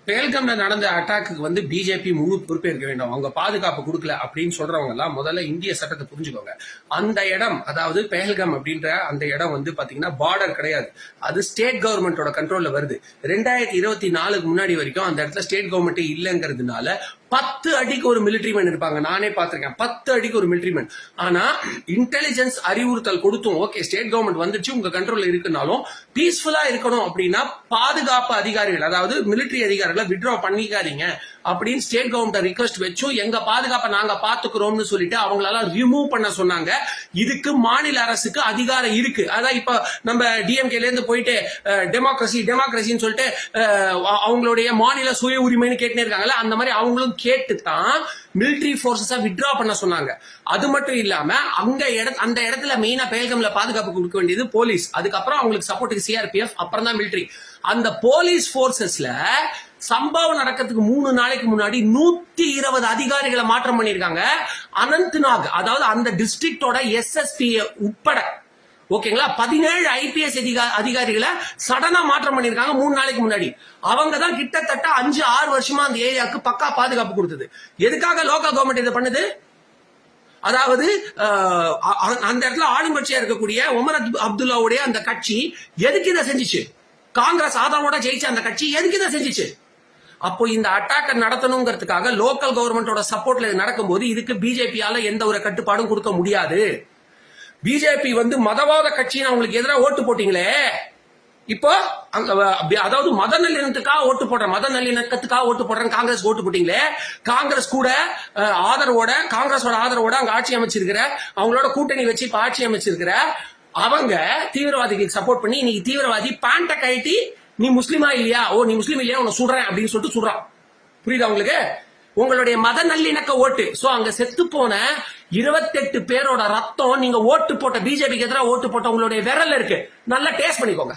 பேல்கம்ல நடந்த அட்டாக்கு வந்து பிஜேபி முழு பொறுப்பேற்க வேண்டும். அவங்க பாதுகாப்பு கொடுக்கல அப்படின்னு சொல்றவங்க எல்லாம் முதல்ல இந்திய சட்டத்தை புரிஞ்சுக்கோங்க. அந்த இடம், அதாவது பேல்கம் அப்படின்ற அந்த இடம் வந்து பாத்தீங்கன்னா பார்டர் கிடையாது, அது ஸ்டேட் கவர்மெண்டோட கண்ட்ரோல்ல வருது. 2024 முன்னாடி வரைக்கும் அந்த இடத்துல ஸ்டேட் கவர்மெண்ட் இல்லங்கிறதுனால 10 அடிக்கு ஒரு மிலிட்டரி மேன் இருப்பாங்க. நானே பாத்திருக்கேன், 10 அடிக்கு ஒரு மிலிட்டரி மேன். ஆனா இன்டெலிஜென்ஸ் அறிவுறுத்தல் கொடுத்தும் ஓகே ஸ்டேட் கவர்மெண்ட் வந்துச்சு உங்க கண்ட்ரோல்ல இருக்குனாலும் பீஸ்ஃபுல்லா இருக்கணும் அப்படின்னா பாதுகாப்பு அதிகாரிகள், அதாவது மிலிட்டரி அதிகாரிகளை வித்ட்ரா பண்ணிக்காதீங்க அப்படின்னு ஸ்டேட் கவர்மெண்ட் ரிக்வெஸ்ட் வச்சும் எங்க பாதுகாப்பை நாங்க பாத்துக்கிறோம்னு சொல்லிட்டு அவங்களால ரிமூவ் பண்ண சொன்னாங்க. இதுக்கு மாநில அரசுக்கு அதிகாரம் இருக்கு. அதான் இப்ப நம்ம டிஎம்கேல இருந்து போயிட்டு டெமோக்ரஸின்னு சொல்லிட்டு அவங்களுடைய மாநில சுய உரிமைன்னு கேட்டுனே இருக்காங்கல்ல, அந்த மாதிரி அவங்களும் கேட்டு தான் மிலிட்டரி போர்சஸ வித்ட்ரா பண்ண சொன்னாங்க. அது மட்டும் இல்லாம அந்த இடத்துல மெயினா பேல்கம்ல பாதுகாப்பு கொடுக்க வேண்டியது போலீஸ், அதுக்கப்புறம் அவங்களுக்கு சப்போர்ட்டுக்கு சிஆர்பிஎஃப், அப்புறம் தான் மிலிட்டரி. அந்த போலீஸ் போர்சஸ்ல சம்பவம் நடக்கிறதுக்கு 3 நாளைக்கு முன்னாடி 120 அதிகாரிகளை மாற்றம் பண்ணிருக்காங்க. அனந்த்நாக், அதாவது அந்த டிஸ்ட்ரிக்டோட எஸ்எஸ்பி உட்பட ஓகேங்களா 17 ஐபிஎஸ் அதிகாரிகளை சடனா மாற்றம் பண்ணிருக்காங்க 3 நாளைக்கு முன்னாடி. அவங்க தான் கிட்டத்தட்ட 5-6 வருஷமா அந்த ஏரியாவுக்கு பக்கா பாதுகாப்பு கொடுத்தது. எதுக்காக லோக்கல் கவர்மெண்ட் இதை பண்ணுது? அதாவது அந்த இடத்துல ஆளுங்கட்சியா இருக்கக்கூடிய உமர் அப்துல்லாவுடைய அந்த கட்சி எதுக்கு இதை செஞ்சிச்சு? காங்கிரஸ் ஆதரவோட ஜெயிச்ச அந்த கட்சி எதுக்கு இதை செஞ்சிச்சு? அப்போ இந்த அட்டாக்க நடத்தணுங்கிறதுக்காக லோக்கல் கவர்மெண்டோட சப்போர்ட்ல நடக்கும்போது இதுக்கு பிஜேபியால எந்த ஒரு கட்டுப்பாடும் கொடுக்க முடியாது. பிஜேபி வந்து மதவாத கட்சின்னு அவங்களுக்கு எதிராக ஓட்டு போட்டீங்களே, இப்போ அதாவது மத நல்லிணத்துக்காக ஓட்டு போடுறேன், மத நல்லிணக்கத்துக்காக ஓட்டு போடுறேன் காங்கிரஸ் ஓட்டு போட்டீங்களே, காங்கிரஸ் கூட காங்கிரஸோட ஆதரவோட அங்க ஆட்சி அமைச்சிருக்கிற, அவங்களோட கூட்டணி வச்சு இப்ப ஆட்சி அமைச்சிருக்கிற அவங்க தீவிரவாதிகளுக்கு சப்போர்ட் பண்ணி இன்னைக்கு தீவிரவாதி பேண்ட கழட்டி நீ முஸ்லீமா இல்லையா, ஓ நீ முஸ்லீம் இல்லையா உன்னை சுடுறேன் அப்படின்னு சொல்லிட்டு சுடுறான். புரியுதா உங்களுக்கு? உங்களுடைய மத நல்லிணக்க ஓட்டு. சோ அங்க செத்து போன 28 பேரோட ரத்தம் நீங்க ஓட்டு போட்ட பிஜேபிக்கு எதிராக ஓட்டு போட்ட உங்களுடைய விரல்ல இருக்கு. நல்லா டேஸ்ட் பண்ணிக்கோங்க.